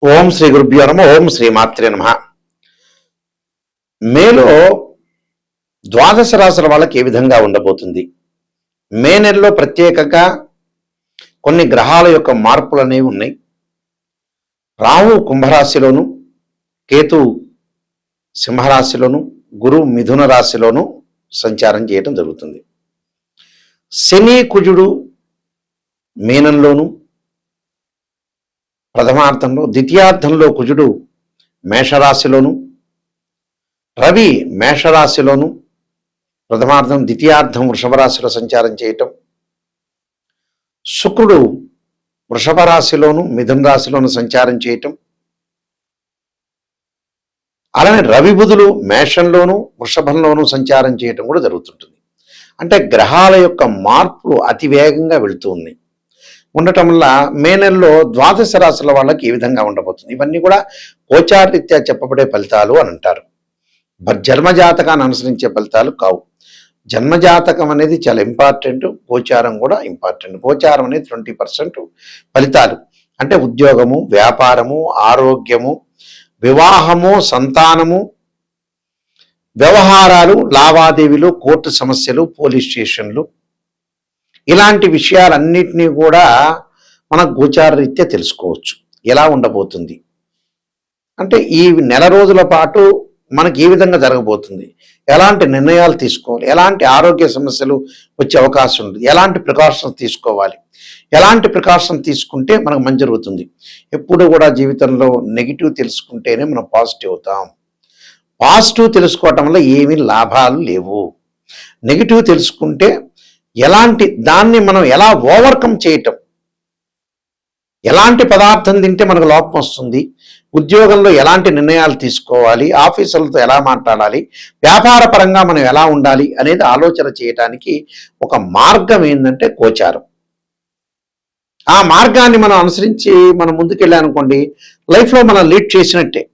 ఓం శ్రీ గురుభ్యో నమః. ఓం శ్రీ మాత్రే నమః. మేలో ద్వాదశ రాశుల వాళ్ళకి ఏ విధంగా ఉండబోతుంది? మే నెలలో ప్రత్యేకంగా కొన్ని గ్రహాల యొక్క మార్పులు అనేవి ఉన్నాయి. రాహు కుంభరాశిలోను, కేతు సింహరాశిలోను, గురు మిథున రాశిలోను సంచారం చేయటం జరుగుతుంది. శని కుజుడు మీనంలోను, ప్రథమార్థంలో, ద్వితీయార్థంలో కుజుడు మేషరాశిలోను, రవి మేషరాశిలోను, ప్రథమార్థం ద్వితీయార్థం వృషభ రాశిలో సంచారం చేయటం, శుక్రుడు వృషభ రాశిలోను మిథున రాశిలోను సంచారం చేయటం, అలానే రవి బుధులు మేషంలోను వృషభంలోను సంచారం చేయటం కూడా జరుగుతుంటుంది. అంటే గ్రహాల యొక్క మార్పులు అతి వేగంగా వెళుతూ ఉన్నాయి. ఉండటం వల్ల మే నెలలో ద్వాదశ రాశుల వాళ్ళకి ఏ విధంగా ఉండబోతుంది? ఇవన్నీ కూడా గోచారరీత్యా చెప్పబడే ఫలితాలు అని అంటారు. జన్మజాతకాన్ని అనుసరించే ఫలితాలు కావు. జన్మజాతకం అనేది చాలా ఇంపార్టెంట్, గోచారం కూడా ఇంపార్టెంట్. గోచారం అనేది 20% ఫలితాలు. అంటే ఉద్యోగము, వ్యాపారము, ఆరోగ్యము, వివాహము, సంతానము, వ్యవహారాలు, లావాదేవీలు, కోర్టు సమస్యలు, పోలీస్ స్టేషన్లు, ఇలాంటి విషయాలన్నింటినీ కూడా మన గోచార రీత్యా తెలుసుకోవచ్చు. ఎలా ఉండబోతుంది అంటే ఈ నెల రోజుల పాటు మనకి ఏ విధంగా జరగబోతుంది, ఎలాంటి నిర్ణయాలు తీసుకోవాలి, ఎలాంటి ఆరోగ్య సమస్యలు వచ్చే అవకాశం ఉంది, ఎలాంటి ప్రికాషన్స్ తీసుకోవాలి, ఎలాంటి ప్రికాషన్ తీసుకుంటే మనకు మంచి జరుగుతుంది. ఎప్పుడు కూడా జీవితంలో నెగిటివ్ తెలుసుకుంటేనే మనం పాజిటివ్ అవుతాం. పాజిటివ్ తెలుసుకోవటం వల్ల ఏమీ లాభాలు లేవు. నెగిటివ్ తెలుసుకుంటే ఎలాంటి దాన్ని మనం ఎలా ఓవర్కమ్ చేయటం, ఎలాంటి పదార్థం తింటే మనకు లోపం వస్తుంది, ఉద్యోగంలో ఎలాంటి నిర్ణయాలు తీసుకోవాలి, ఆఫీసులతో ఎలా మాట్లాడాలి, వ్యాపార పరంగా మనం ఎలా ఉండాలి అనేది ఆలోచన చేయటానికి ఒక మార్గం ఏంటంటే గోచారం. ఆ మార్గాన్ని మనం అనుసరించి మనం ముందుకెళ్ళానుకోండి, లైఫ్లో మనం లీడ్ చేసినట్టే.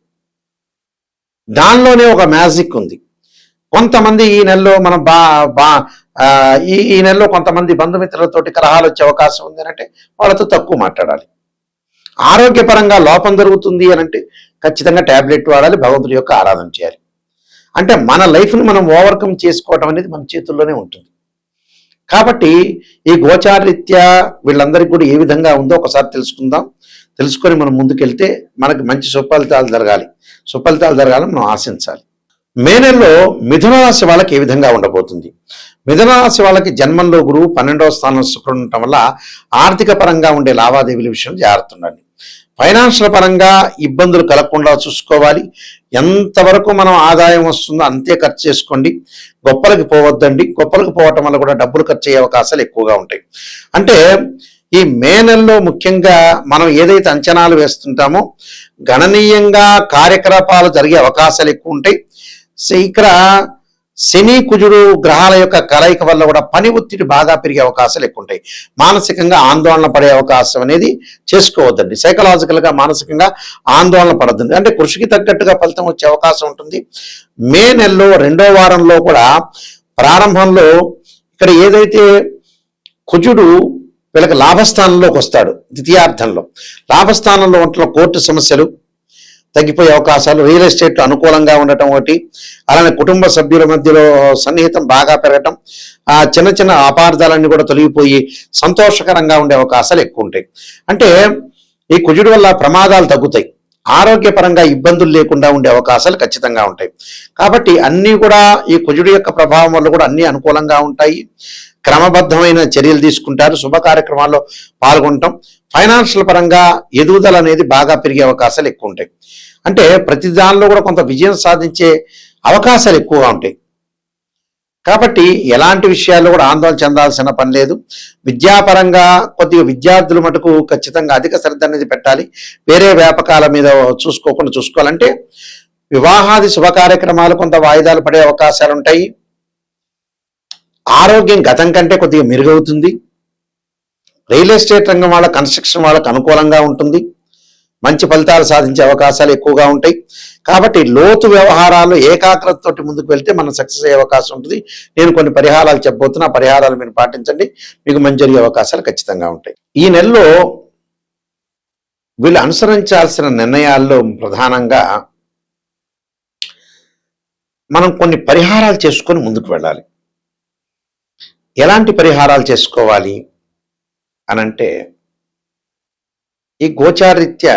దానిలోనే ఒక మ్యాజిక్ ఉంది. కొంతమంది ఈ నెలలో మనం ఈ నెలలో కొంతమంది బంధుమిత్రులతోటి కలహాలు వచ్చే అవకాశం ఉంది అని అంటే వాళ్ళతో తక్కువ మాట్లాడాలి. ఆరోగ్యపరంగా లోపం జరుగుతుంది అని అంటే ఖచ్చితంగా ట్యాబ్లెట్ వాడాలి, భగవంతుడి యొక్క ఆరాధన చేయాలి. అంటే మన లైఫ్ని మనం ఓవర్కమ్ చేసుకోవటం అనేది మన చేతుల్లోనే ఉంటుంది. కాబట్టి ఈ గోచారరీత్యా వీళ్ళందరికీ కూడా ఏ విధంగా ఉందో ఒకసారి తెలుసుకుందాం. తెలుసుకొని మనం ముందుకెళ్తే మనకి మంచి సుఫలితాలు జరగాలని మనం ఆశించాలి. మే నెలలో మిథున రాశి వాళ్ళకి ఏ విధంగా ఉండబోతుంది? మిథున రాశి వాళ్ళకి జన్మంలో గురువు 12వ స్థానంలో శుక్రుడు ఉండటం వల్ల ఆర్థిక పరంగా ఉండే లావాదేవీల విషయం జాగ్రత్త ఉండండి. ఫైనాన్షియల్ పరంగా ఇబ్బందులు కలగకుండా చూసుకోవాలి. ఎంతవరకు మనం ఆదాయం వస్తుందో అంతే ఖర్చు చేసుకోండి. గొప్పలకి పోవద్దండి. గొప్పలకు పోవటం వల్ల కూడా డబ్బులు ఖర్చు అయ్యే అవకాశాలు ఎక్కువగా ఉంటాయి. అంటే ఈ మే నెలలో ముఖ్యంగా మనం ఏదైతే అంచనాలు వేస్తుంటామో గణనీయంగా కార్యకలాపాలు జరిగే అవకాశాలు ఎక్కువ ఉంటాయి. ఇక్కడ శని కుజుడు గ్రహాల యొక్క కలయిక వల్ల కూడా పని ఒత్తిడి బాగా పెరిగే అవకాశాలు ఎక్కువ ఉంటాయి. మానసికంగా ఆందోళన పడే అవకాశం అనేది చేసుకోవద్దండి. సైకలాజికల్గా మానసికంగా ఆందోళన పడద్దండి. అంటే కృషికి తగ్గట్టుగా ఫలితం వచ్చే అవకాశం ఉంటుంది. మే నెలలో 2వ వారంలో కూడా ప్రారంభంలో ఇక్కడ ఏదైతే కుజుడు వీళ్ళకి లాభస్థానంలోకి వస్తాడు, ద్వితీయార్థంలో లాభస్థానంలో ఉంటున్న కోర్టు సమస్యలు తగ్గిపోయే అవకాశాలు, రియల్ ఎస్టేట్ అనుకూలంగా ఉండటం ఒకటి, అలానే కుటుంబ సభ్యుల మధ్యలో సన్నిహితం బాగా పెరగటం, ఆ చిన్న చిన్న అపార్థాలన్నీ కూడా తొలగిపోయి సంతోషకరంగా ఉండే అవకాశాలు ఎక్కువ ఉంటాయి. అంటే ఈ కుజుడు వల్ల ప్రమాదాలు తగ్గుతాయి. ఆరోగ్యపరంగా ఇబ్బందులు లేకుండా ఉండే అవకాశాలు ఖచ్చితంగా ఉంటాయి. కాబట్టి అన్నీ కూడా ఈ కుజుడు యొక్క ప్రభావం వల్ల కూడా అన్నీ అనుకూలంగా ఉంటాయి. క్రమబద్ధమైన చర్యలు తీసుకుంటారు, శుభ కార్యక్రమాల్లో పాల్గొనటం, ఫైనాన్షియల్ పరంగా ఎదుగుదల అనేది బాగా పెరిగే అవకాశాలు ఎక్కువ ఉంటాయి. అంటే ప్రతి దానిలో కూడా కొంత విజయం సాధించే అవకాశాలు ఎక్కువగా ఉంటాయి. కాబట్టి ఎలాంటి విషయాల్లో కూడా ఆందోళన చెందాల్సిన పని లేదు. విద్యాపరంగా కొద్దిగా విద్యార్థులు మటుకు ఖచ్చితంగా అధిక శ్రద్ధ అనేది పెట్టాలి. వేరే వ్యాపకాల మీద చూసుకోవాలంటే వివాహాది శుభ కార్యక్రమాలు కొంత వాయిదాలు పడే అవకాశాలు ఉంటాయి. ఆరోగ్యం గతం కంటే కొద్దిగా మెరుగవుతుంది. రియల్ ఎస్టేట్ రంగం వాళ్ళ, కన్స్ట్రక్షన్ వాళ్ళకు అనుకూలంగా ఉంటుంది. మంచి ఫలితాలు సాధించే అవకాశాలు ఎక్కువగా ఉంటాయి. కాబట్టి లోతు వ్యవహారాలు ఏకాగ్రతతోటి ముందుకు వెళ్తే మనం సక్సెస్ అయ్యే అవకాశం ఉంటుంది. నేను కొన్ని పరిహారాలు చెప్పబోతున్నా, పరిహారాలు మీరు పాటించండి, మీకు మంచి జరిగే అవకాశాలు ఖచ్చితంగా ఉంటాయి. ఈ నెలలో వీళ్ళు అనుసరించాల్సిన నిర్ణయాల్లో ప్రధానంగా మనం కొన్ని పరిహారాలు చేసుకొని ముందుకు వెళ్ళాలి. ఎలాంటి పరిహారాలు చేసుకోవాలి అనంటే, ఈ గోచారీత్యా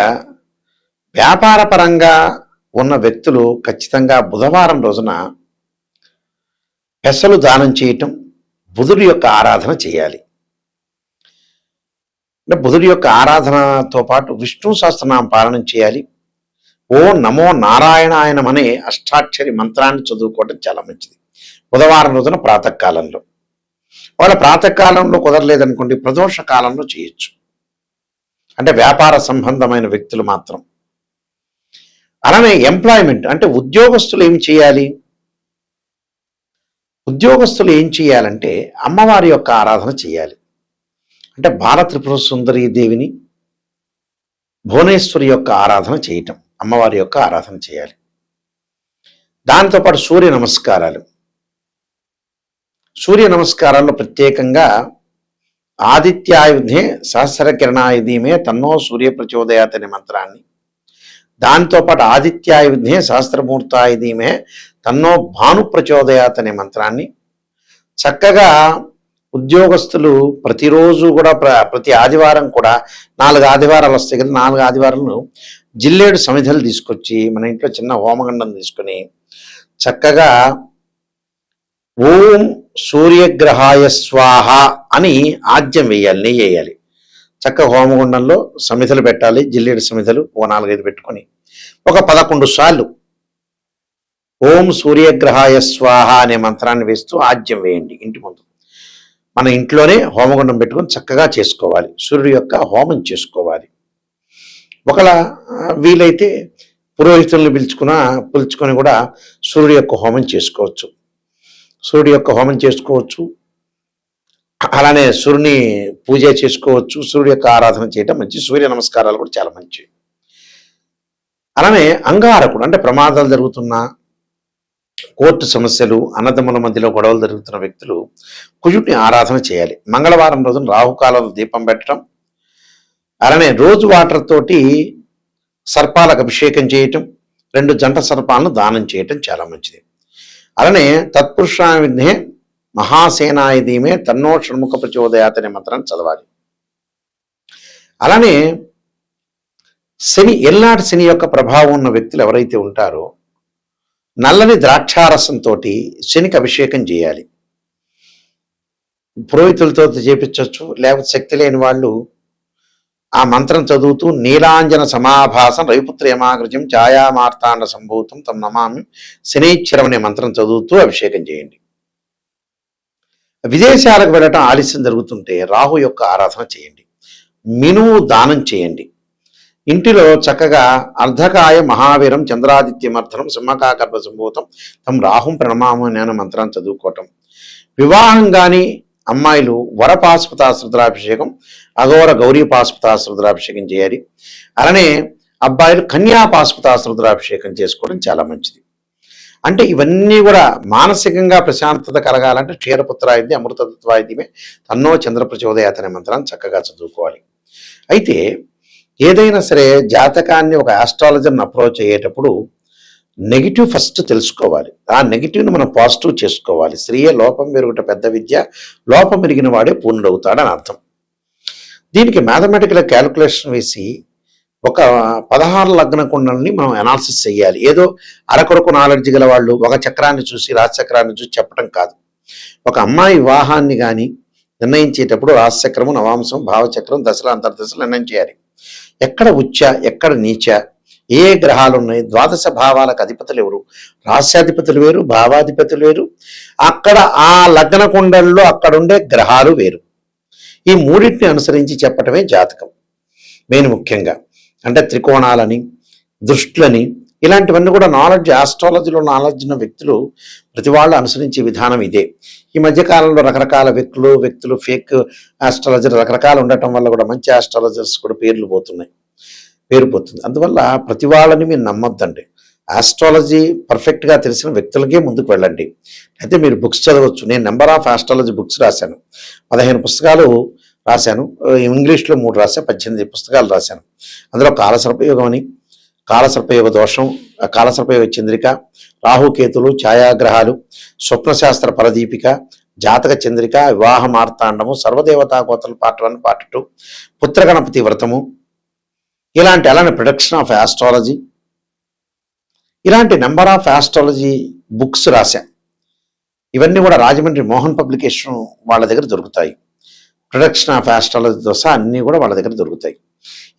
వ్యాపార పరంగా ఉన్న వ్యక్తులు ఖచ్చితంగా బుధవారం రోజున పెసలు దానం చేయటం, బుధుడి యొక్క ఆరాధన చేయాలి. అంటే బుధుడి యొక్క ఆరాధనతో పాటు విష్ణు సహస్రనామ పాలనం చేయాలి. ఓ నమో నారాయణాయనం అనే అష్టాక్షరి మంత్రాన్ని చదువుకోవడం చాలా మంచిది బుధవారం రోజున ప్రాతకాలంలో. వాళ్ళ ప్రాతకాలంలో కుదరలేదనుకోండి, ప్రదోష కాలంలో చేయొచ్చు. అంటే వ్యాపార సంబంధమైన వ్యక్తులు మాత్రం. అలానే ఎంప్లాయ్మెంట్ అంటే ఉద్యోగస్తులు ఏం చేయాలి? ఉద్యోగస్తులు ఏం చేయాలంటే అమ్మవారి యొక్క ఆరాధన చేయాలి. అంటే బాల త్రిపుర సుందరీ దేవిని, భువనేశ్వరి యొక్క ఆరాధన చేయటం, అమ్మవారి యొక్క ఆరాధన చేయాలి. దాంతోపాటు సూర్య నమస్కారాలు. సూర్య నమస్కారాల్లో ప్రత్యేకంగా ఆదిత్యాయుధే సహస్ర కిరణాయుధీమే తన్నో సూర్య ప్రచోదయాత్ అనే మంత్రాన్ని, దాంతోపాటు ఆదిత్యాయుధే సహస్రమూర్తాయుధీమే తన్నో భాను ప్రచోదయాత్ అనే మంత్రాన్ని చక్కగా ఉద్యోగస్తులు ప్రతిరోజు కూడా ప్రతి ఆదివారం కూడా 4 ఆదివారాలు వస్తాయి కదా, 4 ఆదివారాలను జిల్లేడు సమిధలు తీసుకొచ్చి మన ఇంట్లో చిన్న హోమగండం తీసుకొని చక్కగా ఓం సూర్యగ్రహాయ స్వాహ అని ఆజ్యం వేయాలి, నెయ్యి వేయాలి. చక్కగా హోమగుండంలో సమిధలు పెట్టాలి, జిల్లేడు సమిధలు ఓ 4-5 పెట్టుకొని ఒక 11 సార్లు ఓం సూర్యగ్రహాయ స్వాహ అనే మంత్రాన్ని వేస్తూ ఆజ్యం వేయండి ఇంటి ముందు. మన ఇంట్లోనే హోమగుండం పెట్టుకొని చక్కగా చేసుకోవాలి, సూర్యుడి యొక్క హోమం చేసుకోవాలి. ఒకలా వీలైతే పురోహితులను పిలుచుకొని కూడా సూర్యుడి యొక్క హోమం చేసుకోవచ్చు. సూర్యుడి యొక్క హోమం చేసుకోవచ్చు, అలానే సూర్యుని పూజ చేసుకోవచ్చు, సూర్యుడి యొక్క ఆరాధన చేయటం మంచి. సూర్య నమస్కారాలు కూడా చాలా మంచి. అలానే అంగారకుడు అంటే ప్రమాదాలు జరుగుతున్న, కోర్టు సమస్యలు, అన్నదమ్ముల మధ్యలో గొడవలు జరుగుతున్న వ్యక్తులు కుజుడిని ఆరాధన చేయాలి. మంగళవారం రోజున రాహుకాలంలో దీపం పెట్టడం, అలానే రోజు వాటర్ తోటి సర్పాలకు అభిషేకం చేయటం, 2 జంట సర్పాలను దానం చేయటం చాలా మంచిది. అలానే తత్పురుషావిధే మహాసేనాయుధీమే తన్నో షణ్ముఖ ప్రచోదయాత్ అనే మంత్రాన్ని చదవాలి. అలానే శని, ఎల్లాటి శని యొక్క ప్రభావం ఉన్న వ్యక్తులు ఎవరైతే ఉంటారో నల్లని ద్రాక్షారసంతో శనికి అభిషేకం చేయాలి. పురోహితులతో చేపించవచ్చు, లేకపోతే శక్తి లేని వాళ్ళు ఆ మంత్రం చదువుతూ నీలాంజన సమాభాసం రవిపుత్రేమాగ్రజం ఛాయామార్తాండ సంభూతం తమ నమామి శనైశ్వరం అనే మంత్రం చదువుతూ అభిషేకం చేయండి. విదేశాలకు వెళ్ళటం ఆలస్యం జరుగుతుంటే రాహు యొక్క ఆరాధన చేయండి. మినుము దానం చేయండి. ఇంటిలో చక్కగా అర్ధకాయ మహావీరం చంద్రాదిత్యమర్థనం సింహకాకర్భ సంభూతం తమ రాహుం ప్రణమామం అనే మంత్రాన్ని చదువుకోవటం. వివాహం కానీ అమ్మాయిలు వరపాశుపతాశ్రుద్రాభిషేకం, అఘోర గౌరీ పాశుపతాశ్రుద్రాభిషేకం చేయాలి. అలానే అబ్బాయిలు కన్యా పాశుపతాశ్రుద్రాభిషేకం చేసుకోవడం చాలా మంచిది. అంటే ఇవన్నీ కూడా మానసికంగా ప్రశాంతత కలగాలంటే క్షీరపుత్రాయుధి అమృతత్వాయుధిమే తన్నో చంద్ర ప్రచోదయాత్ అనే మంత్రాన్ని చక్కగా చదువుకోవాలి. అయితే ఏదైనా సరే జాతకాన్ని ఒక ఆస్ట్రాలజర్ని అప్రోచ్ అయ్యేటప్పుడు నెగిటివ్ ఫస్ట్ తెలుసుకోవాలి, ఆ నెగిటివ్ని మనం పాజిటివ్ చేసుకోవాలి. స్త్రీయే లోపం మెరుగుట పెద్ద విద్య, లోపం మెరిగిన వాడే పూర్ణుడవుతాడని అర్థం. దీనికి మ్యాథమెటికల్ క్యాలిక్యులేషన్ వేసి ఒక 16 లగ్న కుండల్ని మనం అనాలిసిస్ చేయాలి. ఏదో అరకొరకు నాలెడ్జ్ గల వాళ్ళు ఒక చక్రాన్ని చూసి రాశిచక్రాన్ని చూసి చెప్పడం కాదు. ఒక అమ్మాయి వివాహాన్ని కానీ నిర్ణయించేటప్పుడు రాశిచక్రము, నవాంశం, భావచక్రం, దశల అంతర్దశలు నిర్ణయం చేయాలి. ఎక్కడ ఉచ్చ, ఎక్కడ నీచ, ఏ గ్రహాలు ఉన్నాయి, ద్వాదశ భావాలకు అధిపతులు ఎవరు, రాశ్యాధిపతులు వేరు, భావాధిపతులు వేరు, అక్కడ ఆ లగ్న కుండల్లో అక్కడుండే గ్రహాలు వేరు. ఈ మూడింటిని అనుసరించి చెప్పటమే జాతకం. మెయిన్ ముఖ్యంగా అంటే త్రికోణాలని, దృష్టులని, ఇలాంటివన్నీ కూడా నాలెడ్జ్, ఆస్ట్రాలజీలో నాలెడ్జ్ ఉన్న వ్యక్తులు ప్రతి వాళ్ళు అనుసరించే విధానం ఇదే. ఈ మధ్యకాలంలో రకరకాల వ్యక్తులు ఫేక్ ఆస్ట్రాలజర్ రకరకాలు ఉండటం వల్ల కూడా మంచి ఆస్ట్రాలజర్స్ కూడా పేరు పోతుంది. అందువల్ల ప్రతి వాళ్ళని మీరు నమ్మొద్దండి. ఆస్ట్రాలజీ పర్ఫెక్ట్గా తెలిసిన వ్యక్తులకే ముందుకు వెళ్ళండి. అయితే మీరు బుక్స్ చదవచ్చు. నేను నెంబర్ ఆఫ్ ఆస్ట్రాలజీ బుక్స్ రాశాను, 15 పుస్తకాలు రాశాను. ఇంగ్లీష్లో 3 రాశాను, 18 పుస్తకాలు రాశాను. అందులో కాలసర్పయోగం అని, కాలసర్పయోగ దోషం, కాలసర్పయోగ చంద్రిక, రాహుకేతులు, ఛాయాగ్రహాలు, స్వప్నశాస్త్ర పరదీపిక, జాతక చంద్రిక, వివాహ మార్తాండము, సర్వదేవతా గోత్రాలు పార్ట్ 1 పార్ట్ 2, పుత్రగణపతి వ్రతము, అలానే ప్రొడక్షన్ ఆఫ్ ఆస్ట్రాలజీ, ఇలాంటి నెంబర్ ఆఫ్ ఆస్ట్రాలజీ బుక్స్ రాశా. ఇవన్నీ కూడా రాజమండ్రి మోహన్ పబ్లికేషన్ వాళ్ళ దగ్గర దొరుకుతాయి. ప్రొడక్షన్ ఆఫ్ ఆస్ట్రాలజీతో సహా అన్నీ కూడా వాళ్ళ దగ్గర దొరుకుతాయి.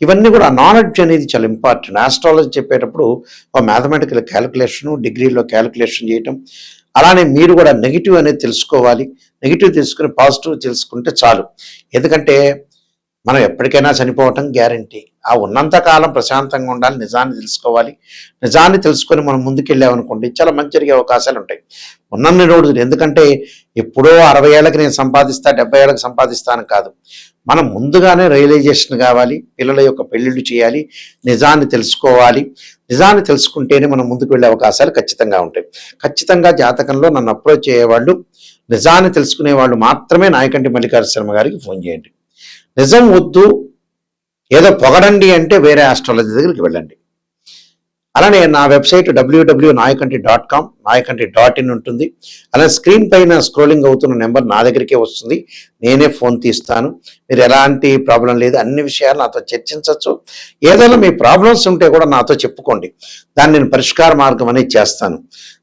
ఇవన్నీ కూడా నాలెడ్జ్ అనేది చాలా ఇంపార్టెంట్. ఆస్ట్రాలజీ చెప్పేటప్పుడు ఒక మ్యాథమెటికల్ క్యాలిక్యులేషను, డిగ్రీలో క్యాలిక్యులేషన్ చేయటం, అలానే మీరు కూడా నెగిటివ్ అనేది తెలుసుకోవాలి. నెగిటివ్ తెలుసుకుని పాజిటివ్ తెలుసుకుంటే చాలు. ఎందుకంటే మనం ఎప్పటికైనా చనిపోవటం గ్యారంటీ. ఆ ఉన్నంత కాలం ప్రశాంతంగా ఉండాలి, నిజాన్ని తెలుసుకోవాలి. నిజాన్ని తెలుసుకొని మనం ముందుకెళ్ళామనుకోండి చాలా మంచి జరిగే అవకాశాలు ఉంటాయి. ఉన్నన్ని రోజులు, ఎందుకంటే ఎప్పుడో 60 ఏళ్ళకి నేను సంపాదిస్తా, 70 ఏళ్ళకి సంపాదిస్తాను కాదు. మనం ముందుగానే రియలైజేషన్ కావాలి. పిల్లల యొక్క పెళ్ళిళ్ళు చేయాలి, నిజాన్ని తెలుసుకోవాలి. నిజాన్ని తెలుసుకుంటేనే మనం ముందుకు వెళ్ళే అవకాశాలు ఖచ్చితంగా ఉంటాయి. ఖచ్చితంగా జాతకంలో నన్ను అప్రోచ్ అయ్యేవాళ్ళు, నిజాన్ని తెలుసుకునే వాళ్ళు మాత్రమే నాయకంటి మల్లికార్జున శర్మ గారికి ఫోన్ చేయండి. నిజం వద్దు, ఏదో పొగడండి అంటే వేరే ఆస్ట్రాలజీ దగ్గరికి వెళ్ళండి. అలానే నా వెబ్సైట్ www.nayakanti.com, nayakanti.in ఉంటుంది. అలానే స్క్రీన్ పైన స్క్రోలింగ్ అవుతున్న నెంబర్ నా దగ్గరికే వస్తుంది. నేనే ఫోన్ తీస్తాను. మీరు ఎలాంటి ప్రాబ్లం లేదు, అన్ని విషయాలు నాతో చర్చించవచ్చు. ఏదైనా మీ ప్రాబ్లమ్స్ ఉంటే కూడా నాతో చెప్పుకోండి. దాన్ని నేను పరిష్కార మార్గం అనేది చేస్తాను.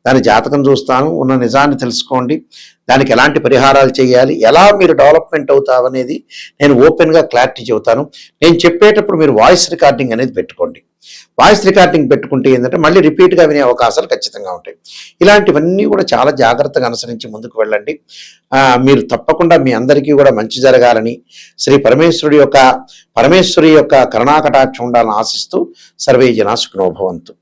దాని జాతకం చూస్తాను, ఉన్న నిజాన్ని తెలుసుకోండి, దానికి ఎలాంటి పరిహారాలు చేయాలి, ఎలా మీరు డెవలప్మెంట్ అవుతారనేది నేను ఓపెన్గా క్లారిటీ చెబుతాను. నేను చెప్పేటప్పుడు మీరు వాయిస్ రికార్డింగ్ అనేది పెట్టుకోండి. వాయిస్ రికార్డింగ్ పెట్టుకుంటే ఏంటంటే మళ్ళీ రిపీట్గా వినే అవకాశాలు ఖచ్చితంగా ఉంటాయి. ఇలాంటివన్నీ కూడా చాలా జాగ్రత్తగా అనుసరించి ముందుకు వెళ్ళండి. మీరు తప్పకుండా మీ అందరికీ కూడా మంచి జరగాలని, శ్రీ పరమేశ్వరి యొక్క కరుణాకటాక్షం ఉండాలని ఆశిస్తూ సర్వే జనా సుఖినో భవంతు.